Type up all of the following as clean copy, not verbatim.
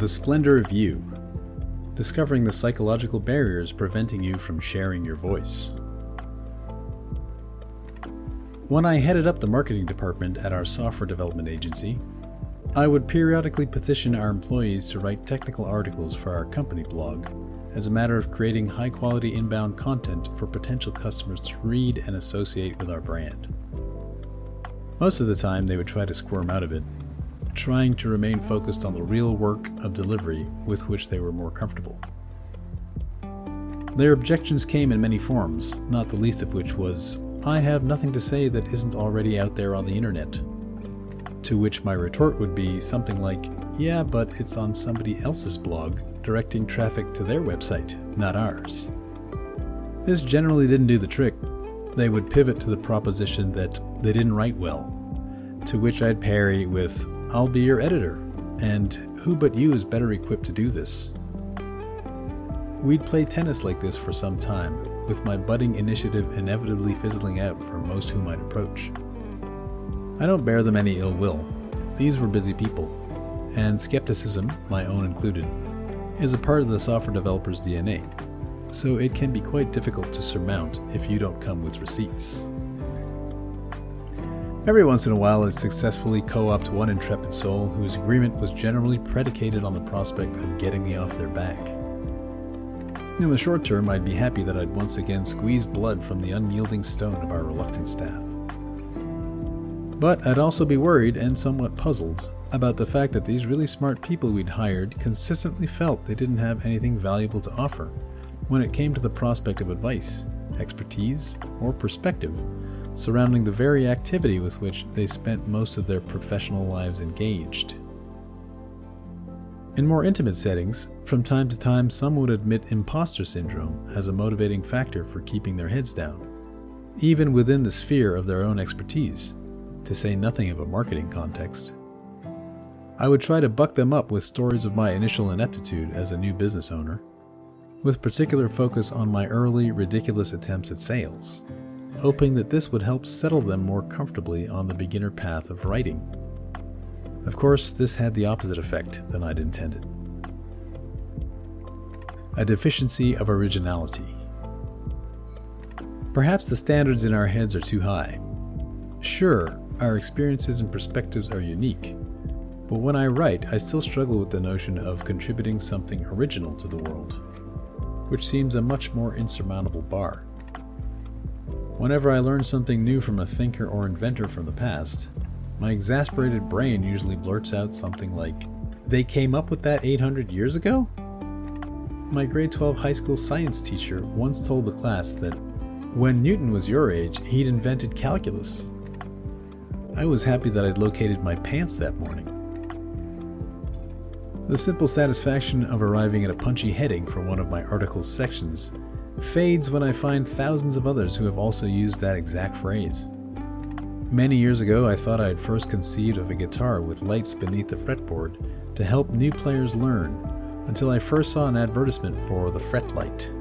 The Splendour of You. Discovering the psychological barriers preventing you from sharing your voice. When I headed up the marketing department at our software development agency, I would periodically petition our employees to write technical articles for our company blog as a matter of creating high-quality inbound content for potential customers to read and associate with our brand. Most of the time, they would try to squirm out of it, trying to remain focused on the real work of delivery with which they were more comfortable. Their objections came in many forms, not the least of which was, "I have nothing to say that isn't already out there on the internet." To which my retort would be something like, "Yeah, but it's on somebody else's blog, directing traffic to their website, not ours." This generally didn't do the trick. They would pivot to the proposition that they didn't write well, to which I'd parry with, "I'll be your editor, and who but you is better equipped to do this?" We'd play tennis like this for some time, with my budding initiative inevitably fizzling out for most whom I'd approach. I don't bear them any ill will. These were busy people, and skepticism, my own included, is a part of the software developer's DNA, so it can be quite difficult to surmount if you don't come with receipts. Every once in a while, I'd successfully co-opt one intrepid soul whose agreement was generally predicated on the prospect of getting me off their back. In the short term, I'd be happy that I'd once again squeezed blood from the unyielding stone of our reluctant staff. But I'd also be worried and somewhat puzzled about the fact that these really smart people we'd hired consistently felt they didn't have anything valuable to offer when it came to the prospect of advice, expertise, or perspective surrounding the very activity with which they spent most of their professional lives engaged. In more intimate settings, from time to time some would admit imposter syndrome as a motivating factor for keeping their heads down, even within the sphere of their own expertise, to say nothing of a marketing context. I would try to buck them up with stories of my initial ineptitude as a new business owner, with particular focus on my early, ridiculous attempts at sales, hoping that this would help settle them more comfortably on the beginner path of writing. Of course, this had the opposite effect than I'd intended. A deficiency of originality. Perhaps the standards in our heads are too high. Sure, our experiences and perspectives are unique, but when I write, I still struggle with the notion of contributing something original to the world, which seems a much more insurmountable bar. Whenever I learn something new from a thinker or inventor from the past, my exasperated brain usually blurts out something like, "They came up with that 800 years ago?" My grade 12 high school science teacher once told the class that when Newton was your age, he'd invented calculus. I was happy that I'd located my pants that morning. The simple satisfaction of arriving at a punchy heading for one of my article's sections fades when I find thousands of others who have also used that exact phrase. Many years ago, I thought I had first conceived of a guitar with lights beneath the fretboard to help new players learn, until I first saw an advertisement for the Fretlight.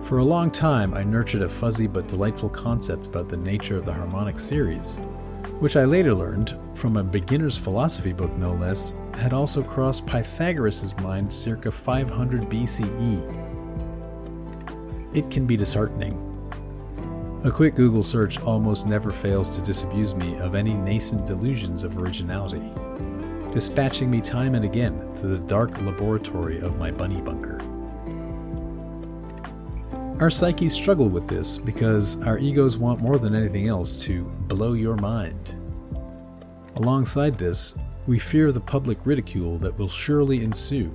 For a long time, I nurtured a fuzzy but delightful concept about the nature of the harmonic series, which I later learned, from a beginner's philosophy book no less, had also crossed Pythagoras' mind circa 500 BCE. It can be disheartening. A quick Google search almost never fails to disabuse me of any nascent delusions of originality, dispatching me time and again to the dark laboratory of my bunny bunker. Our psyches struggle with this because our egos want more than anything else to blow your mind. Alongside this, we fear the public ridicule that will surely ensue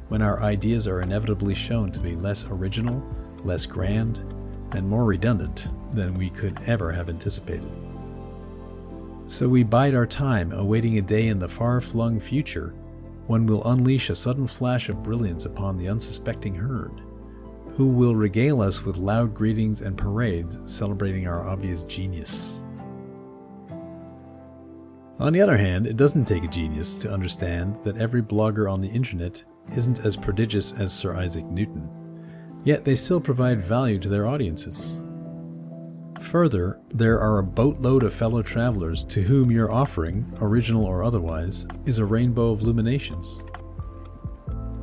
when our ideas are inevitably shown to be less original, less grand, and more redundant than we could ever have anticipated. So we bide our time awaiting a day in the far-flung future when we'll unleash a sudden flash of brilliance upon the unsuspecting herd, who will regale us with loud greetings and parades celebrating our obvious genius. On the other hand, it doesn't take a genius to understand that every blogger on the internet isn't as prodigious as Sir Isaac Newton, yet they still provide value to their audiences. Further, there are a boatload of fellow travelers to whom your offering, original or otherwise, is a rainbow of illuminations,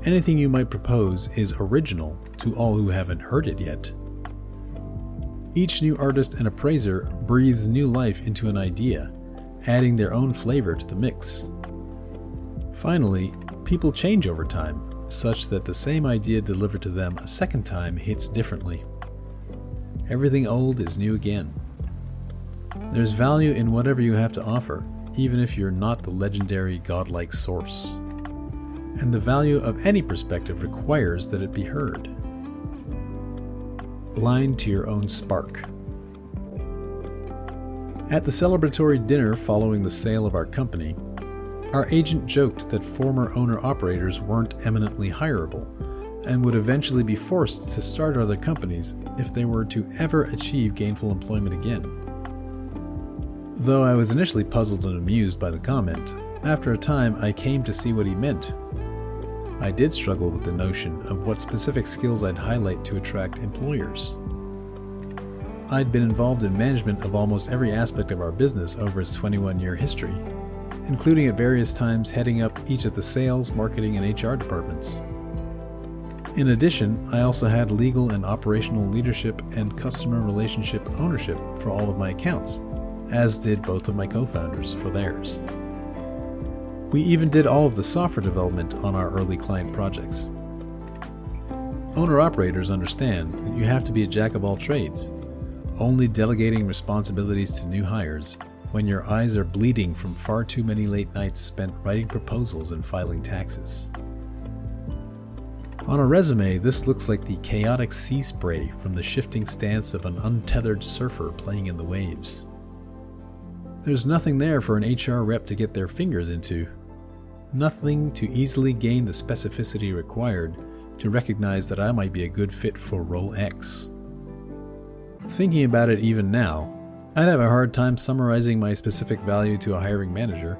Anything you might propose is original to all who haven't heard it yet. Each new artist and appraiser breathes new life into an idea, adding their own flavor to the mix. Finally, people change over time, such that the same idea delivered to them a second time hits differently. Everything old is new again. There's value in whatever you have to offer, even if you're not the legendary godlike source. And the value of any perspective requires that it be heard. Blind to your own spark. At the celebratory dinner following the sale of our company, our agent joked that former owner-operators weren't eminently hireable and would eventually be forced to start other companies if they were to ever achieve gainful employment again. Though I was initially puzzled and amused by the comment, after a time I came to see what he meant. I did struggle with the notion of what specific skills I'd highlight to attract employers. I'd been involved in management of almost every aspect of our business over its 21-year history, including at various times heading up each of the sales, marketing, and HR departments. In addition, I also had legal and operational leadership and customer relationship ownership for all of my accounts, as did both of my co-founders for theirs. We even did all of the software development on our early client projects. Owner-operators understand that you have to be a jack of all trades, only delegating responsibilities to new hires when your eyes are bleeding from far too many late nights spent writing proposals and filing taxes. On a resume, this looks like the chaotic sea spray from the shifting stance of an untethered surfer playing in the waves. There's nothing there for an HR rep to get their fingers into, nothing to easily gain the specificity required to recognize that I might be a good fit for role X. Thinking about it even now, I'd have a hard time summarizing my specific value to a hiring manager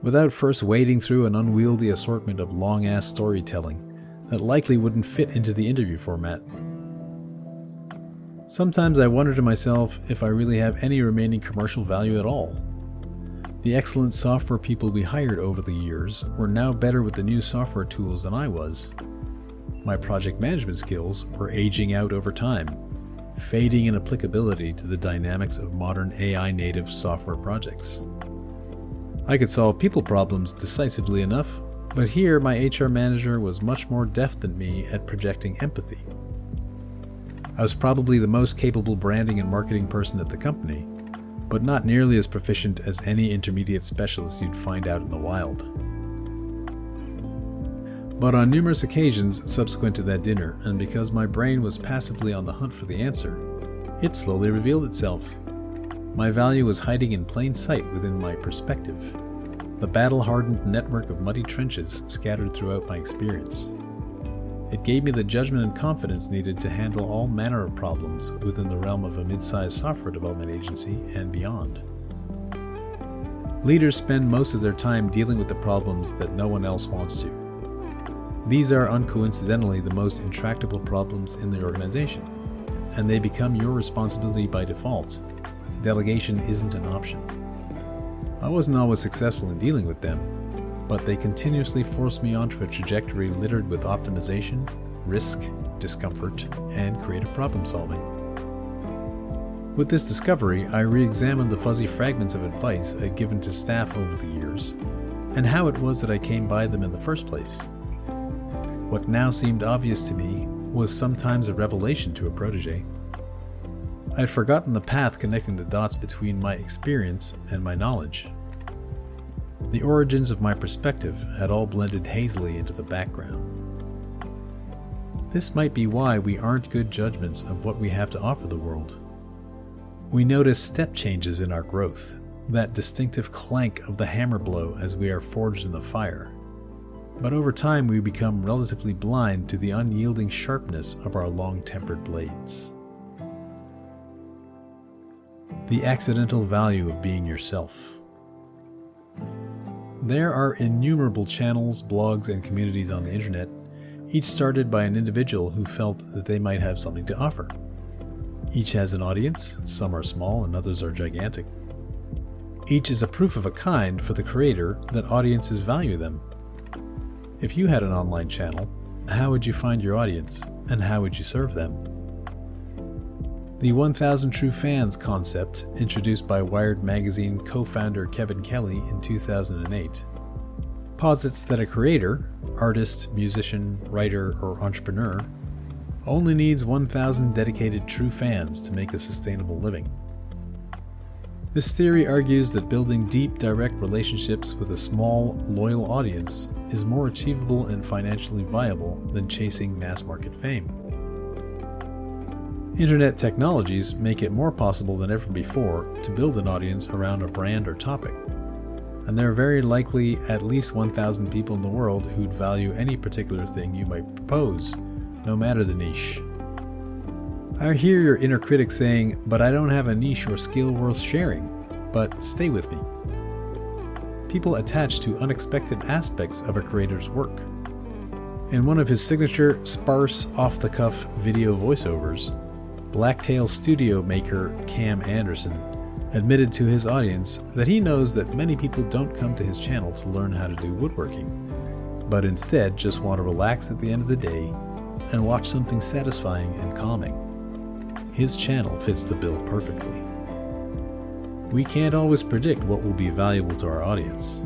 without first wading through an unwieldy assortment of long-ass storytelling that likely wouldn't fit into the interview format. Sometimes I wonder to myself if I really have any remaining commercial value at all. The excellent software people we hired over the years were now better with the new software tools than I was. My project management skills were aging out over time, fading in applicability to the dynamics of modern AI-native software projects. I could solve people problems decisively enough, but here my HR manager was much more deft than me at projecting empathy. I was probably the most capable branding and marketing person at the company, but not nearly as proficient as any intermediate specialist you'd find out in the wild. But on numerous occasions subsequent to that dinner, and because my brain was passively on the hunt for the answer, it slowly revealed itself. My value was hiding in plain sight within my perspective, the battle-hardened network of muddy trenches scattered throughout my experience. It gave me the judgment and confidence needed to handle all manner of problems within the realm of a mid-sized software development agency and beyond. Leaders spend most of their time dealing with the problems that no one else wants to. These are uncoincidentally the most intractable problems in the organization, and they become your responsibility by default. Delegation isn't an option. I wasn't always successful in dealing with them, but they continuously forced me onto a trajectory littered with optimization, risk, discomfort, and creative problem solving. With this discovery, I re-examined the fuzzy fragments of advice I'd given to staff over the years, and how it was that I came by them in the first place. What now seemed obvious to me was sometimes a revelation to a protege. I had forgotten the path connecting the dots between my experience and my knowledge. The origins of my perspective had all blended hazily into the background. This might be why we aren't good judgments of what we have to offer the world. We notice step changes in our growth, that distinctive clank of the hammer blow as we are forged in the fire. But over time we become relatively blind to the unyielding sharpness of our long-tempered blades. The accidental value of being yourself. There are innumerable channels, blogs, and communities on the internet, each started by an individual who felt that they might have something to offer. Each has an audience, some are small and others are gigantic. Each is a proof of a kind for the creator that audiences value them. If you had an online channel, how would you find your audience, and how would you serve them? The 1,000 True Fans concept, introduced by Wired magazine co-founder Kevin Kelly in 2008, posits that a creator, artist, musician, writer, or entrepreneur only needs 1,000 dedicated true fans to make a sustainable living. This theory argues that building deep, direct relationships with a small, loyal audience is more achievable and financially viable than chasing mass-market fame. Internet technologies make it more possible than ever before to build an audience around a brand or topic, and there are very likely at least 1,000 people in the world who'd value any particular thing you might propose, no matter the niche. I hear your inner critic saying, "But I don't have a niche or skill worth sharing." But stay with me. People attach to unexpected aspects of a creator's work. In one of his signature, sparse, off-the-cuff video voiceovers, Blacktail studio maker Cam Anderson admitted to his audience that he knows that many people don't come to his channel to learn how to do woodworking, but instead just want to relax at the end of the day and watch something satisfying and calming. His channel fits the bill perfectly. We can't always predict what will be valuable to our audience.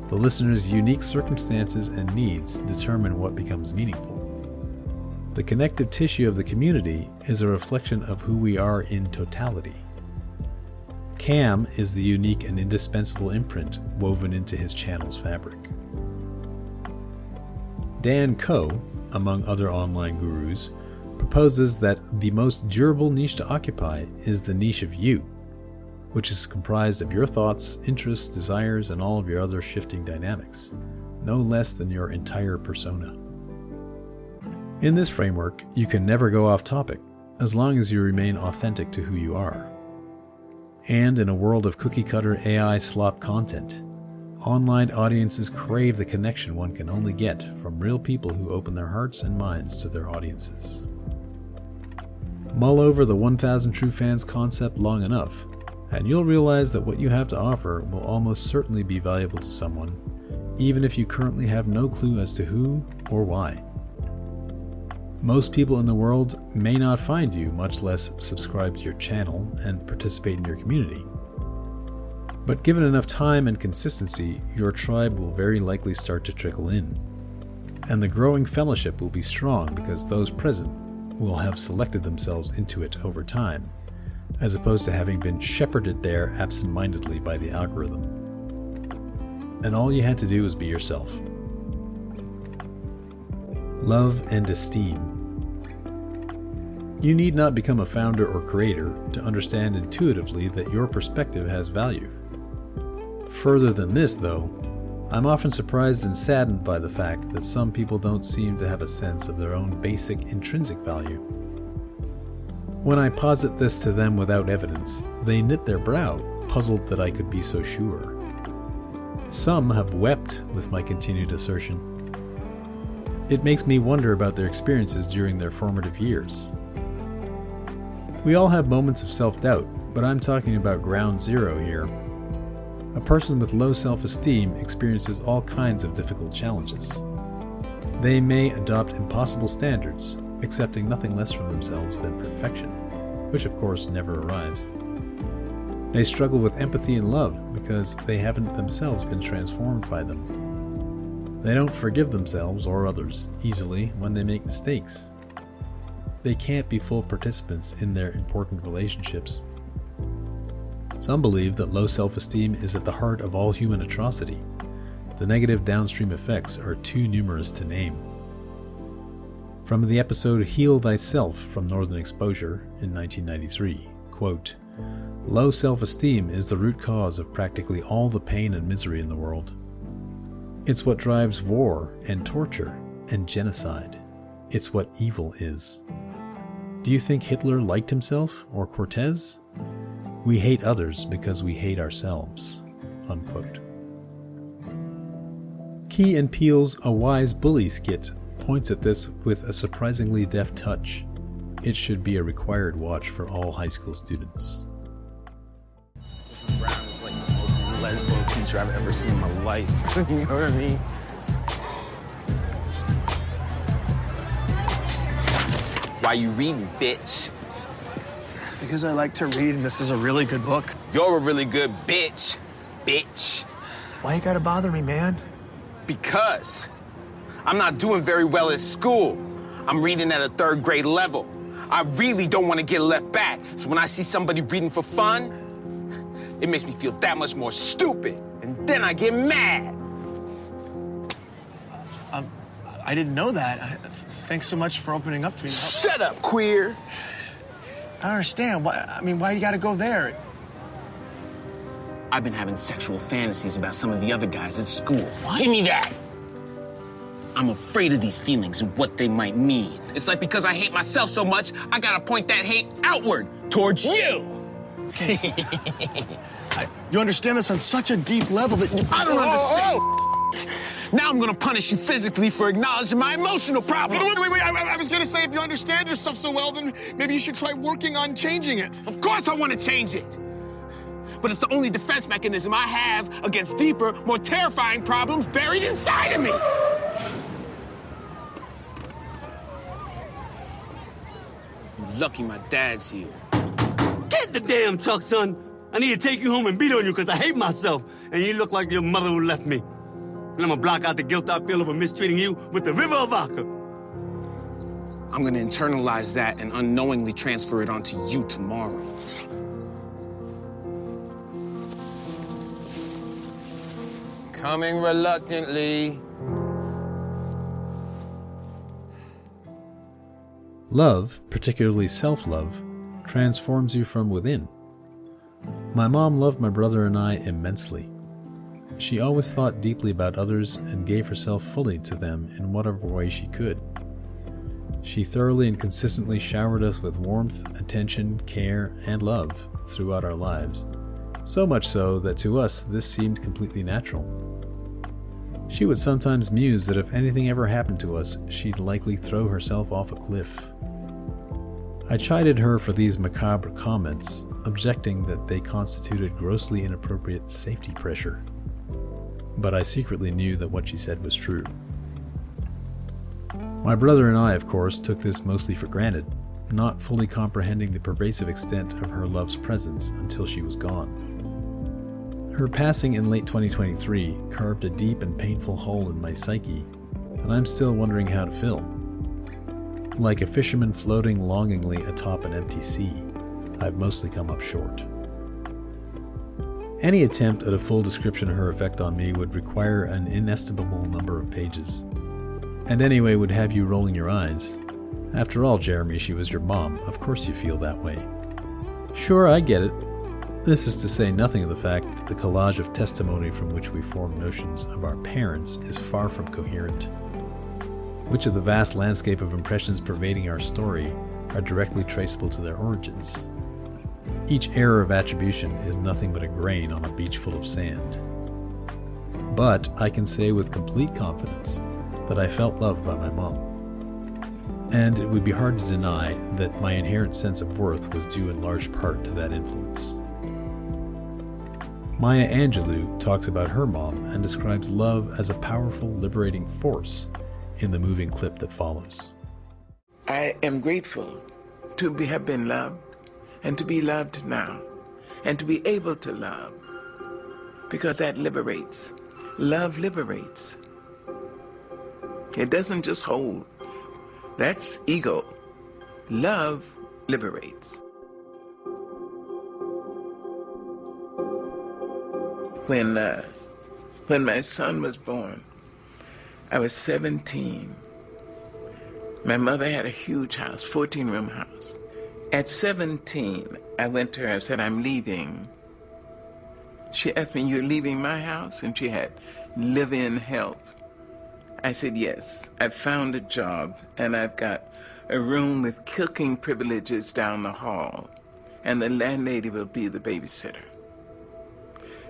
The listener's unique circumstances and needs determine what becomes meaningful. The connective tissue of the community is a reflection of who we are in totality. Cam is the unique and indispensable imprint woven into his channel's fabric. Dan Koh, among other online gurus, proposes that the most durable niche to occupy is the niche of you, which is comprised of your thoughts, interests, desires, and all of your other shifting dynamics, no less than your entire persona. In this framework, you can never go off topic, as long as you remain authentic to who you are. And in a world of cookie-cutter AI slop content, online audiences crave the connection one can only get from real people who open their hearts and minds to their audiences. Mull over the 1,000 True Fans concept long enough, and you'll realize that what you have to offer will almost certainly be valuable to someone, even if you currently have no clue as to who or why. Most people in the world may not find you, much less subscribe to your channel and participate in your community. But given enough time and consistency, your tribe will very likely start to trickle in. And the growing fellowship will be strong because those present will have selected themselves into it over time, as opposed to having been shepherded there absent-mindedly by the algorithm. And all you had to do was be yourself. Love and esteem. You need not become a founder or creator to understand intuitively that your perspective has value. Further than this, though, I'm often surprised and saddened by the fact that some people don't seem to have a sense of their own basic intrinsic value. When I posit this to them without evidence, they knit their brow, puzzled that I could be so sure. Some have wept with my continued assertion. It makes me wonder about their experiences during their formative years. We all have moments of self-doubt, but I'm talking about ground zero here. A person with low self-esteem experiences all kinds of difficult challenges. They may adopt impossible standards, accepting nothing less from themselves than perfection, which of course never arrives. They struggle with empathy and love because they haven't themselves been transformed by them. They don't forgive themselves or others easily when they make mistakes. They can't be full participants in their important relationships. Some believe that low self-esteem is at the heart of all human atrocity. The negative downstream effects are too numerous to name. From the episode Heal Thyself from Northern Exposure in 1993, quote, "Low self-esteem is the root cause of practically all the pain and misery in the world. It's what drives war and torture and genocide. It's what evil is. Do you think Hitler liked himself or Cortez? We hate others because we hate ourselves." Unquote. Key and Peele's A Wise Bully skit points at this with a surprisingly deft touch. It should be a required watch for all high school students. Brown is like the most lesbo teacher I've ever seen in my life. You know what I mean? Why you reading, bitch? Because I like to read, and this is a really good book. You're a really good bitch, bitch. Why you gotta bother me, man? Because I'm not doing very well at school. I'm reading at a 3rd grade level. I really don't want to get left back. So when I see somebody reading for fun, it makes me feel that much more stupid. And then I get mad. I didn't know that. Thanks so much for opening up to me. Shut up, queer. I don't understand. Why you gotta go there? I've been having sexual fantasies about some of the other guys at school. What? Give me that. I'm afraid of these feelings and what they might mean. It's like because I hate myself so much, I gotta point that hate outward towards you. Okay. You understand this on such a deep level that you... I don't understand. Now I'm gonna punish you physically for acknowledging my emotional problems. Wait. I was gonna say, if you understand yourself so well, then maybe you should try working on changing it. Of course I want to change it. But it's the only defense mechanism I have against deeper, more terrifying problems buried inside of me. You're lucky my dad's here. Get the damn truck, son. I need to take you home and beat on you because I hate myself. And you look like your mother who left me. And I'm gonna block out the guilt I feel over mistreating you with the river of vodka. I'm gonna internalize that and unknowingly transfer it onto you tomorrow. Coming reluctantly. Love, particularly self-love, transforms you from within. My mom loved my brother and I immensely. She always thought deeply about others and gave herself fully to them in whatever way she could. She thoroughly and consistently showered us with warmth, attention, care, and love throughout our lives, so much so that to us this seemed completely natural. She would sometimes muse that if anything ever happened to us, she'd likely throw herself off a cliff. I chided her for these macabre comments, objecting that they constituted grossly inappropriate safety pressure. But I secretly knew that what she said was true. My brother and I, of course, took this mostly for granted, not fully comprehending the pervasive extent of her love's presence until she was gone. Her passing in late 2023 carved a deep and painful hole in my psyche, and I'm still wondering how to fill. Like a fisherman floating longingly atop an empty sea, I've mostly come up short. Any attempt at a full description of her effect on me would require an inestimable number of pages. And anyway would have you rolling your eyes. After all, Jeremy, she was your mom. Of course you feel that way. Sure, I get it. This is to say nothing of the fact that the collage of testimony from which we form notions of our parents is far from coherent. Which of the vast landscape of impressions pervading our story are directly traceable to their origins? Each error of attribution is nothing but a grain on a beach full of sand. But I can say with complete confidence that I felt loved by my mom. And it would be hard to deny that my inherent sense of worth was due in large part to that influence. Maya Angelou talks about her mom and describes love as a powerful, liberating force in the moving clip that follows. I am grateful to have been loved and to be loved now and to be able to love, because that liberates. Love liberates. It doesn't just hold. That's ego. Love liberates. When my son was born, I was 17. My mother had a huge house, 14-room house. At 17, I went to her and said, I'm leaving. She asked me, you're leaving my house? And she had live-in help. I said, yes, I've found a job and I've got a room with cooking privileges down the hall, and the landlady will be the babysitter.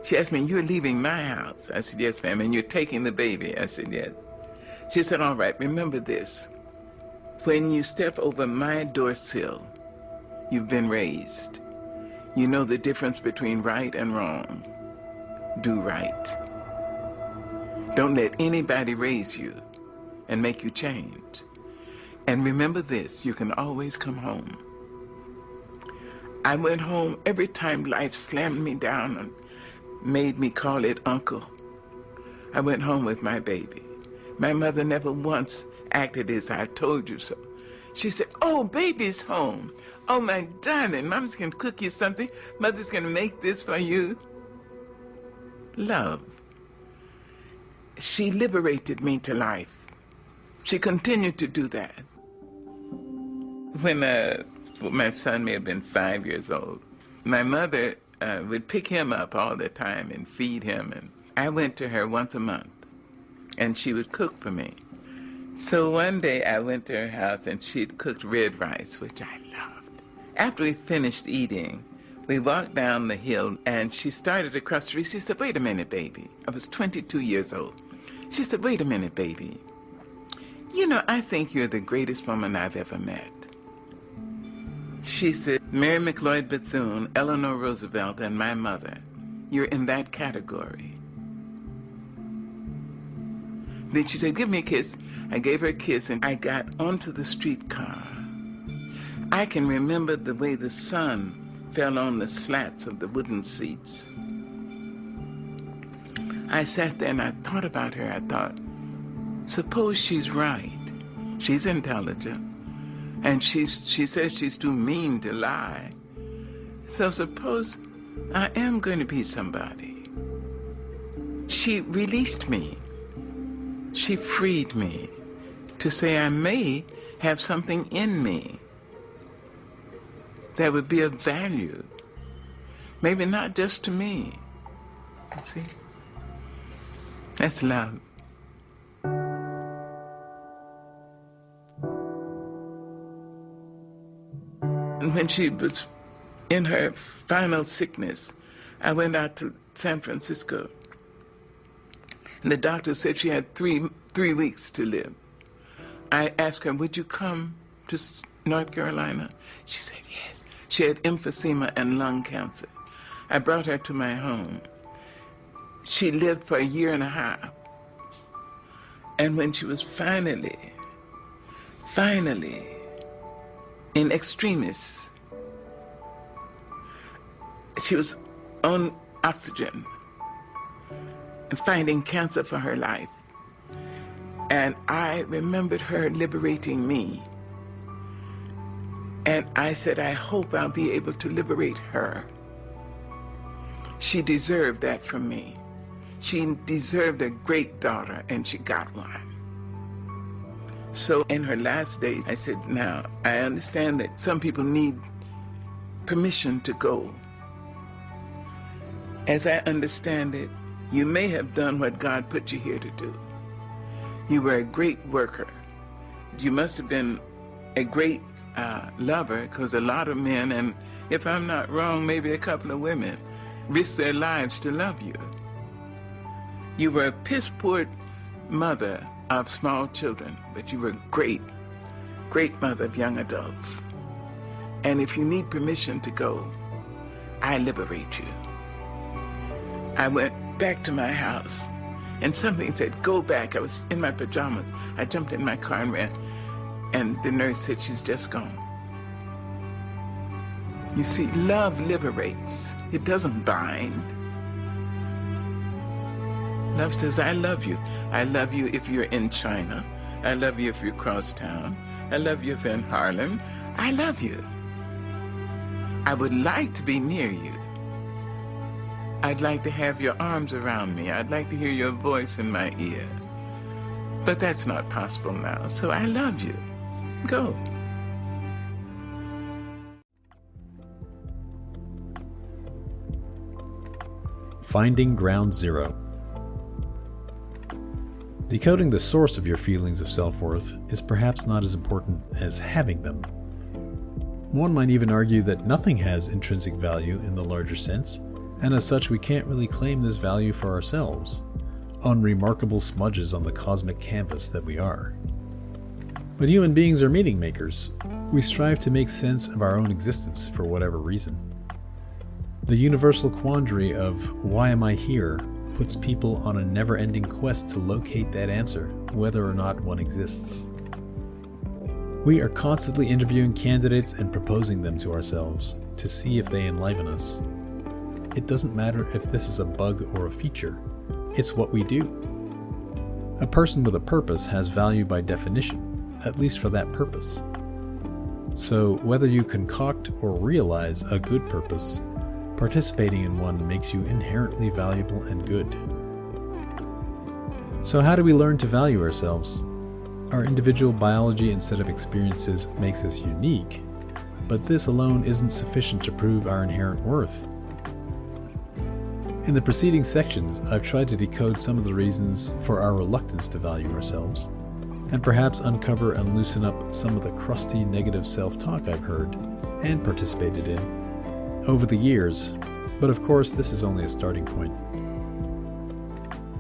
She asked me, you're leaving my house? I said, yes, ma'am. And you're taking the baby? I said, yes. She said, all right, remember this. When you step over my door sill, you've been raised. You know the difference between right and wrong. Do right. Don't let anybody raise you and make you change. And remember this, you can always come home. I went home every time life slammed me down and made me call it uncle. I went home with my baby. My mother never once acted as I told you so. She said, oh, baby's home. Oh, my darling, Mama's going to cook you something. Mother's going to make this for you. Love. She liberated me to life. She continued to do that. When my son may have been 5 years old, my mother would pick him up all the time and feed him. And I went to her once a month, and she would cook for me. So one day I went to her house, and she'd cooked red rice, which I loved. After we finished eating, we walked down the hill, and she started to cross the street. She said, wait a minute, baby. I was 22 years old. She said, wait a minute, baby. You know, I think you're the greatest woman I've ever met. She said, Mary McLeod Bethune, Eleanor Roosevelt, and my mother, you're in that category. Then she said, give me a kiss. I gave her a kiss, and I got onto the streetcar. I can remember the way the sun fell on the slats of the wooden seats. I sat there and I thought about her. I thought, suppose she's right. She's intelligent. And she says she's too mean to lie. So suppose I am going to be somebody. She released me. She freed me to say I may have something in me that would be of value. Maybe not just to me. See? That's love. And when she was in her final sickness, I went out to San Francisco. And the doctor said she had three weeks to live. I asked her, would you come to North Carolina? She said yes. She had emphysema and lung cancer. I brought her to my home. She lived for 1.5 years. And when she was finally, in extremis, she was on oxygen and fighting cancer for her life. And I remembered her liberating me. And I said, I hope I'll be able to liberate her. She deserved that from me. She deserved a great daughter, and she got one. So in her last days, I said, now, I understand that some people need permission to go. As I understand it, you may have done what God put you here to do. You were a great worker. You must have been a great lover, because a lot of men, and if I'm not wrong, maybe a couple of women, risk their lives to love you. You were a piss-poor mother of small children, but you were a great, great mother of young adults. And if you need permission to go, I liberate you. I went back to my house, and something said, go back. I was in my pajamas. I jumped in my car and ran, and the nurse said, she's just gone. You see, love liberates. It doesn't bind. Love says, I love you. I love you if you're in China. I love you if you're across town. I love you if you're in Harlem. I love you. I would like to be near you. I'd like to have your arms around me. I'd like to hear your voice in my ear. But that's not possible now. So I love you. Go. Finding Ground Zero. Decoding the source of your feelings of self-worth is perhaps not as important as having them. One might even argue that nothing has intrinsic value in the larger sense, and as such we can't really claim this value for ourselves, unremarkable smudges on the cosmic canvas that we are. But human beings are meaning makers. We strive to make sense of our own existence for whatever reason. The universal quandary of why am I here puts people on a never-ending quest to locate that answer, whether or not one exists. We are constantly interviewing candidates and proposing them to ourselves to see if they enliven us. It doesn't matter if this is a bug or a feature. It's what we do. A person with a purpose has value by definition, at least for that purpose. So whether you concoct or realize a good purpose, participating in one makes you inherently valuable and good. So how do we learn to value ourselves? Our individual biology and set of experiences makes us unique, but this alone isn't sufficient to prove our inherent worth. In the preceding sections, I've tried to decode some of the reasons for our reluctance to value ourselves, and perhaps uncover and loosen up some of the crusty negative self-talk I've heard and participated in over the years, but of course this is only a starting point.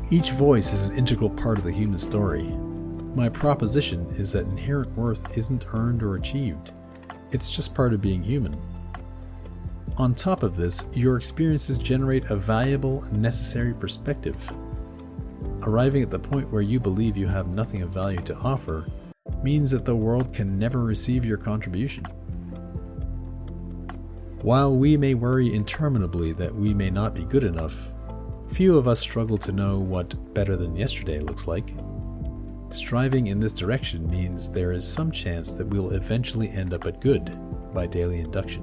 Each voice is an integral part of the human story. My proposition is that inherent worth isn't earned or achieved. It's just part of being human. On top of this, your experiences generate a valuable, necessary perspective. Arriving at the point where you believe you have nothing of value to offer means that the world can never receive your contribution. While we may worry interminably that we may not be good enough, few of us struggle to know what better than yesterday looks like. Striving in this direction means there is some chance that we'll eventually end up at good by daily induction.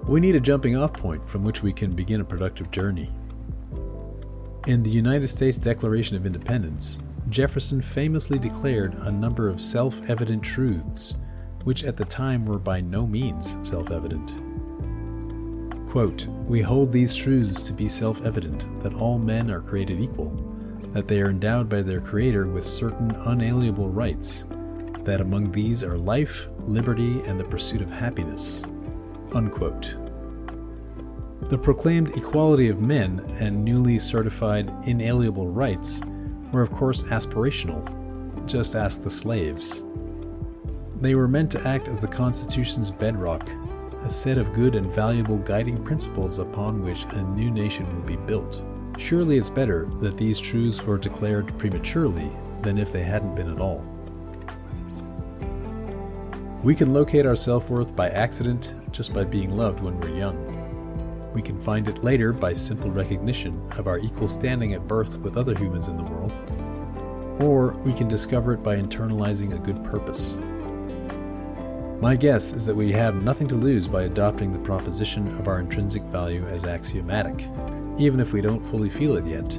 We need a jumping-off point from which we can begin a productive journey. In the United States Declaration of Independence, Jefferson famously declared a number of self-evident truths, which at the time were by no means self-evident. Quote, "We hold these truths to be self-evident, that all men are created equal, that they are endowed by their Creator with certain unalienable rights, that among these are life, liberty, and the pursuit of happiness." Unquote. The proclaimed equality of men and newly certified inalienable rights were of course aspirational. Just ask the slaves. They were meant to act as the Constitution's bedrock, a set of good and valuable guiding principles upon which a new nation would be built. Surely it's better that these truths were declared prematurely than if they hadn't been at all. We can locate our self-worth by accident just by being loved when we're young. We can find it later by simple recognition of our equal standing at birth with other humans in the world. Or we can discover it by internalizing a good purpose. My guess is that we have nothing to lose by adopting the proposition of our intrinsic value as axiomatic, even if we don't fully feel it yet.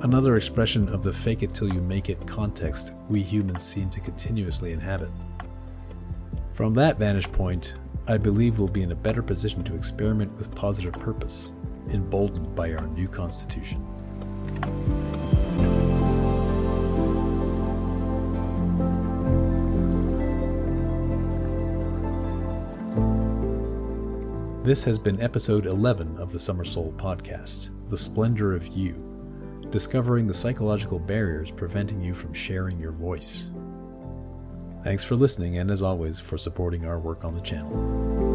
Another expression of the fake it till you make it context we humans seem to continuously inhabit. From that vantage point, I believe we'll be in a better position to experiment with positive purpose, emboldened by our new Constitution. This has been episode 11 of the Summer Soul podcast, The Splendour of You, discovering the psychological barriers preventing you from sharing your voice. Thanks for listening and, as always, for supporting our work on the channel.